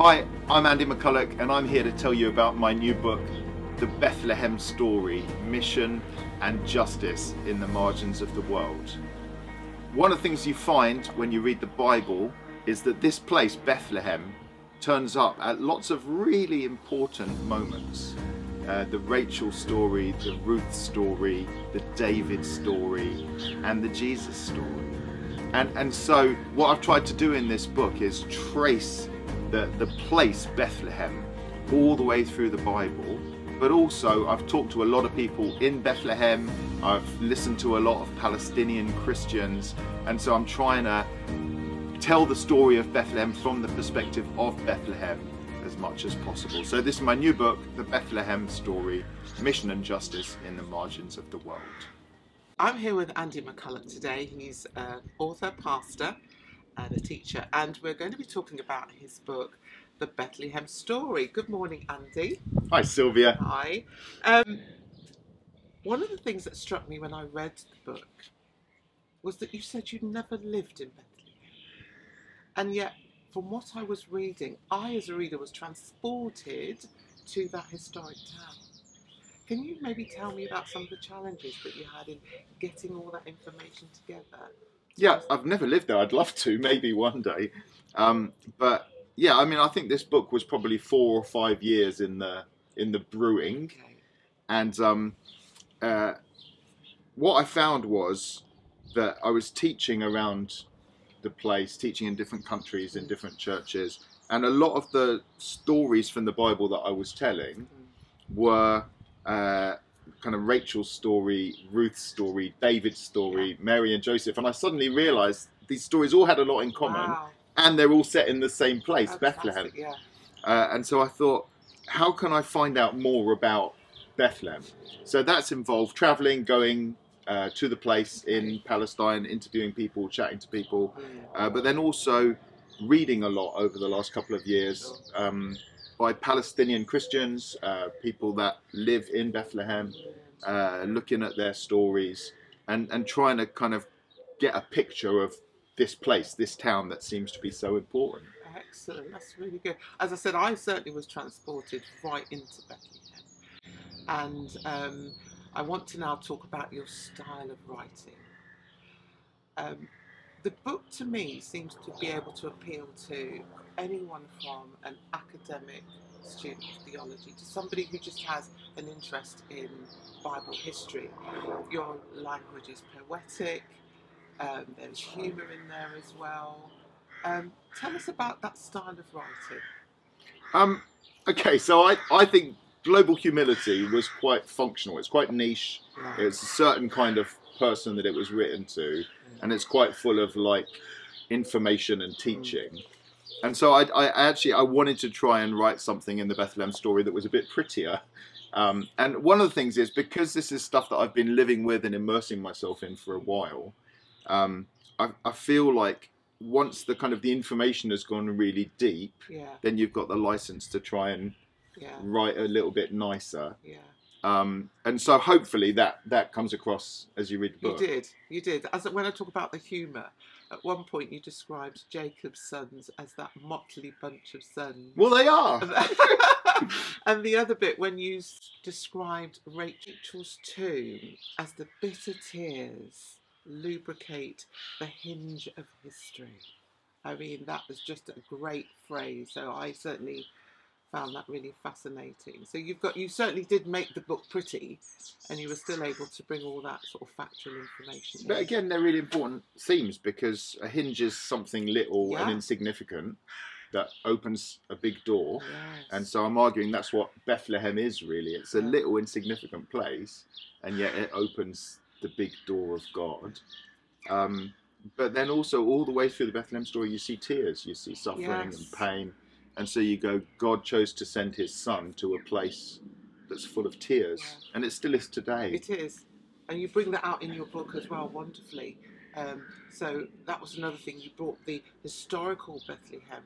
Hi, I'm Andy McCullough and I'm here to tell you about my new book, The Bethlehem Story, Mission and Justice in the Margins of the World. One of the things you find when you read the Bible is that this place, Bethlehem, turns up at lots of really important moments. The Rachel story, the Ruth story, the David story, and the Jesus story. And so what I've tried to do in this book is trace the place Bethlehem all the way through the Bible, but also I've talked to a lot of people in Bethlehem, I've listened to a lot of Palestinian Christians, and so I'm trying to tell the story of Bethlehem from the perspective of Bethlehem as much as possible. So this is my new book, The Bethlehem Story, Mission and Justice in the Margins of the World. I'm here with Andy McCullough today. He's an author, pastor and a teacher, and we're going to be talking about his book, The Bethlehem Story. Good morning, Andy. Hi, Sylvia. Hi. One of the things that struck me when I read the book was that you said you'd never lived in Bethlehem. And yet, from what I was reading, I as a reader was transported to that historic town. Can you maybe tell me about some of the challenges that you had in getting all that information together? Yeah, I've never lived there. I'd love to, maybe one day. But yeah, I mean, I think this book was probably 4 or 5 years in the brewing. Okay. And what I found was that I was teaching around the place, teaching in different countries, in different churches, and a lot of the stories from the Bible that I was telling were kind of Rachel's story, Ruth's story, David's story, Mary and Joseph, and I suddenly realised these stories all had a lot in common. Wow. And they're all set in the same place, Oh, Bethlehem. yeah. And so I thought, how can I find out more about Bethlehem? So that's involved travelling, going to the place in Palestine, interviewing people, chatting to people, but then also reading a lot over the last couple of years by Palestinian Christians, people that live in Bethlehem, looking at their stories and trying to kind of get a picture of this place, this town that seems to be so important. Excellent, that's really good. As I said, I certainly was transported right into Bethlehem. And I want to now talk about your style of writing. The book to me seems to be able to appeal to anyone from an academic student of theology to somebody who just has an interest in Bible history. Your language is poetic, there's humour in there as well. Tell us about that style of writing. Okay, so I think Global Humility was quite functional. It's quite niche. Right. It's a certain kind of person that it was written to, and it's quite full of like information and teaching. And so I wanted to try and write something in the Bethlehem Story that was a bit prettier. And one of the things is, because this is stuff that I've been living with and immersing myself in for a while, I feel like once the kind of the information has gone really deep, then you've got the license to try and write a little bit nicer. And so hopefully that comes across as you read the book. You did. As when I talk about the humour, at one point you described Jacob's sons as that motley bunch of sons. Well, they are. And the other bit, when you described Rachel's tomb as the bitter tears lubricate the hinge of history. I mean, that was just a great phrase. So I certainly found that really fascinating. So you certainly did make the book pretty, and you were still able to bring all that sort of factual information in. But again, they're really important themes, because a hinge is something little and insignificant that opens a big door. Yes. And so I'm arguing that's what Bethlehem is really. It's a little insignificant place, and yet it opens the big door of God. But then also all the way through the Bethlehem story, you see tears, you see suffering and pain. And so you go, God chose to send his son to a place that's full of tears. And it still is today. It is. And you bring that out in your book as well, wonderfully. So that was another thing. You brought the historical Bethlehem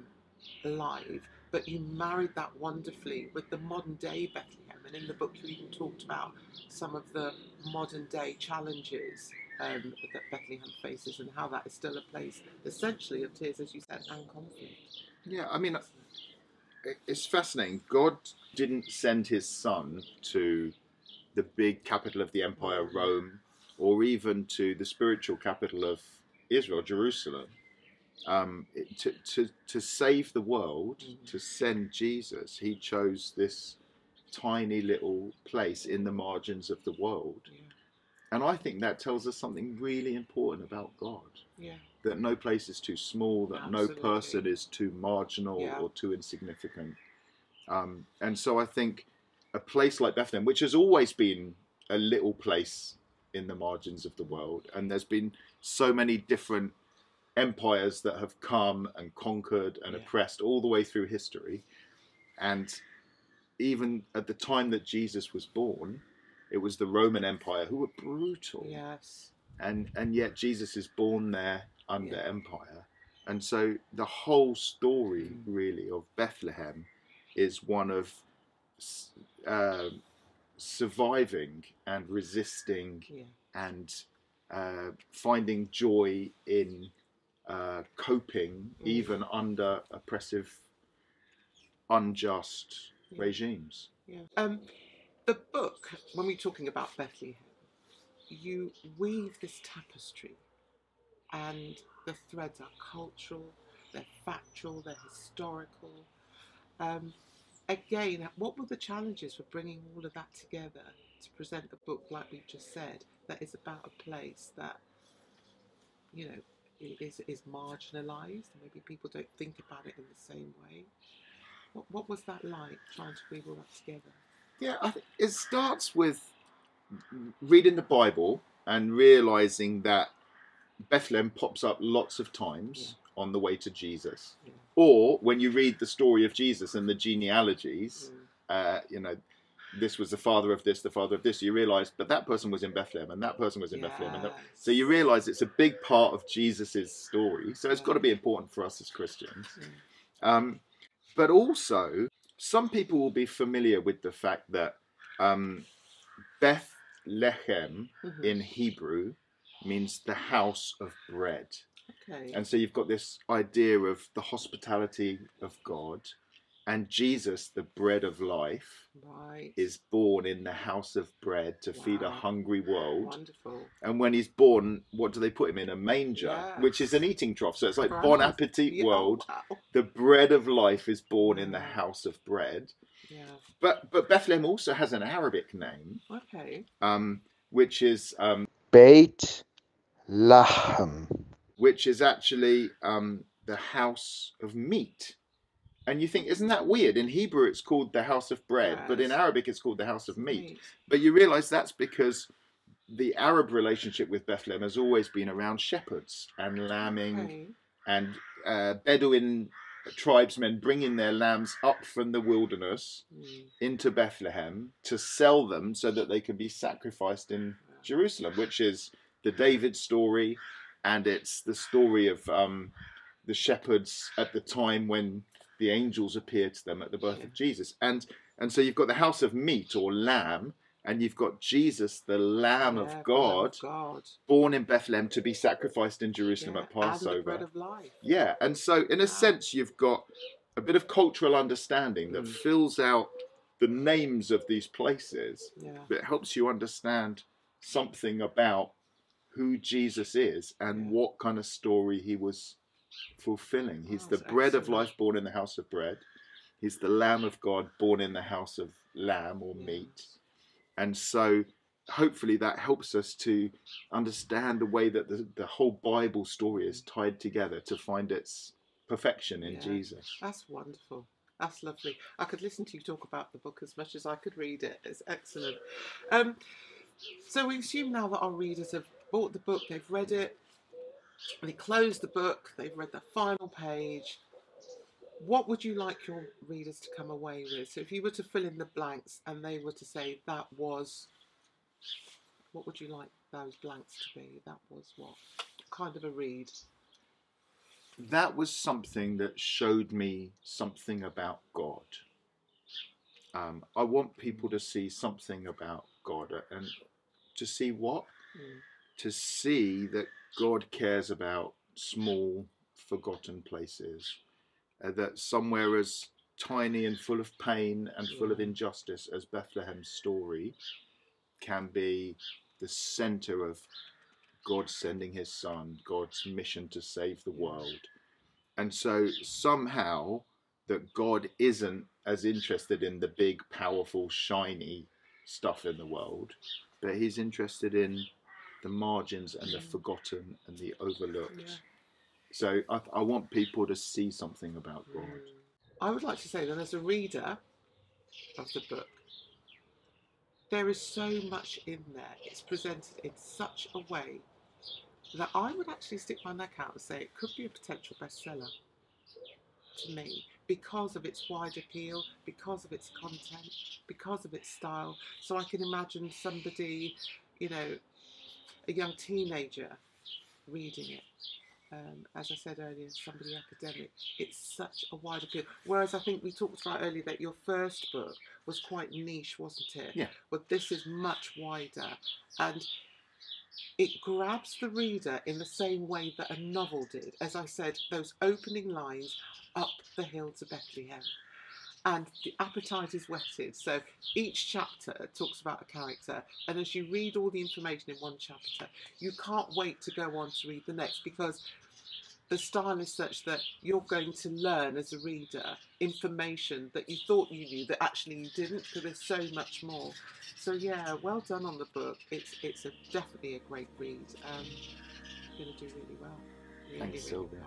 alive, but you married that wonderfully with the modern day Bethlehem. And in the book you even talked about some of the modern day challenges that Bethlehem faces, and how that is still a place essentially of tears, as you said, and conflict. Yeah, I mean, I think, it's fascinating. God didn't send his son to the big capital of the empire, Rome, or even to the spiritual capital of Israel, Jerusalem, to save the world, to send Jesus. He chose this tiny little place in the margins of the world. Yeah. And I think that tells us something really important about God. Yeah. That no place is too small, that Absolutely. no person is too marginal or too insignificant. And so I think a place like Bethlehem, which has always been a little place in the margins of the world, and there's been so many different empires that have come and conquered and oppressed all the way through history. And even at the time that Jesus was born, it was the Roman Empire who were brutal. Yes. And yet Jesus is born there under empire. And so the whole story really of Bethlehem is one of surviving and resisting and finding joy in coping even under oppressive, unjust regimes. Yeah. The book, when we're talking about Bethlehem, you weave this tapestry, and the threads are cultural, they're factual, they're historical. Again, what were the challenges for bringing all of that together to present a book, like we've just said, that is about a place that, you know, is marginalised? Maybe people don't think about it in the same way. What was that like, trying to weave all that together? Yeah, I think it starts with reading the Bible and realising that Bethlehem pops up lots of times on the way to Jesus. Yeah. Or when you read the story of Jesus and the genealogies, you know, this was the father of this, the father of this, you realise, but that person was in Bethlehem and that person was in Bethlehem. And so you realise it's a big part of Jesus's story. So it's got to be important for us as Christians. But also, some people will be familiar with the fact that Bethlehem in Hebrew means the house of bread. Okay. And so you've got this idea of the hospitality of God, and Jesus, the bread of life, is born in the house of bread to feed a hungry world. Wonderful. And when he's born, what do they put him in? A manger, which is an eating trough. So it's like Bon Appetit world. Wow. The bread of life is born in the house of bread. Yeah. But Bethlehem also has an Arabic name. Okay. Which is Beit Lahem, which is actually the house of meat. And you think, isn't that weird? In Hebrew, it's called the house of bread, but in Arabic, it's called the house of meat. But you realise that's because the Arab relationship with Bethlehem has always been around shepherds and lambing and Bedouin tribesmen bringing their lambs up from the wilderness into Bethlehem to sell them so that they could be sacrificed in Jerusalem, which is the David story, and it's the story of the shepherds at the time when the angels appeared to them at the birth of Jesus. And so you've got the house of meat or lamb, and you've got Jesus, the Lamb of God, born in Bethlehem to be sacrificed in Jerusalem at Passover. And the bread of life. Yeah, and so in a sense you've got a bit of cultural understanding that fills out the names of these places, but it helps you understand something about who Jesus is and what kind of story he was fulfilling. He's the bread of life born in the house of bread. He's the Lamb of God born in the house of lamb or meat. And so hopefully that helps us to understand the way that the whole Bible story is tied together to find its perfection in Jesus. That's wonderful. That's lovely. I could listen to you talk about the book as much as I could read it. It's excellent. So we assume now that our readers have bought the book, they've read it, they closed the book, they've read the final page. What would you like your readers to come away with? So if you were to fill in the blanks and they were to say that was, what would you like those blanks to be? That was what kind of a read? That was something that showed me something about God. I want people to see something about God, and to see what? To see that God cares about small, forgotten places. That somewhere as tiny and full of pain and full of injustice as Bethlehem Story can be the centre of God sending his son, God's mission to save the world. And so somehow that God isn't as interested in the big, powerful, shiny stuff in the world, but he's interested in the margins and the forgotten and the overlooked. Yeah. So I want people to see something about God. I would like to say that as a reader of the book, there is so much in there. It's presented in such a way that I would actually stick my neck out and say it could be a potential bestseller to me, because of its wide appeal, because of its content, because of its style. So I can imagine somebody, you know, a young teenager reading it. As I said earlier, somebody academic. It's such a wide appeal. Whereas I think we talked about earlier that your first book was quite niche, wasn't it? Yeah. But this is much wider, and it grabs the reader in the same way that a novel did. As I said, those opening lines, up the hill to Bethlehem. And the appetite is whetted. So each chapter talks about a character, and as you read all the information in one chapter, you can't wait to go on to read the next, because the style is such that you're going to learn as a reader information that you thought you knew that actually you didn't, because there's so much more. So yeah, well done on the book. It's definitely a great read. You're going to do really well. Thanks, Sylvia.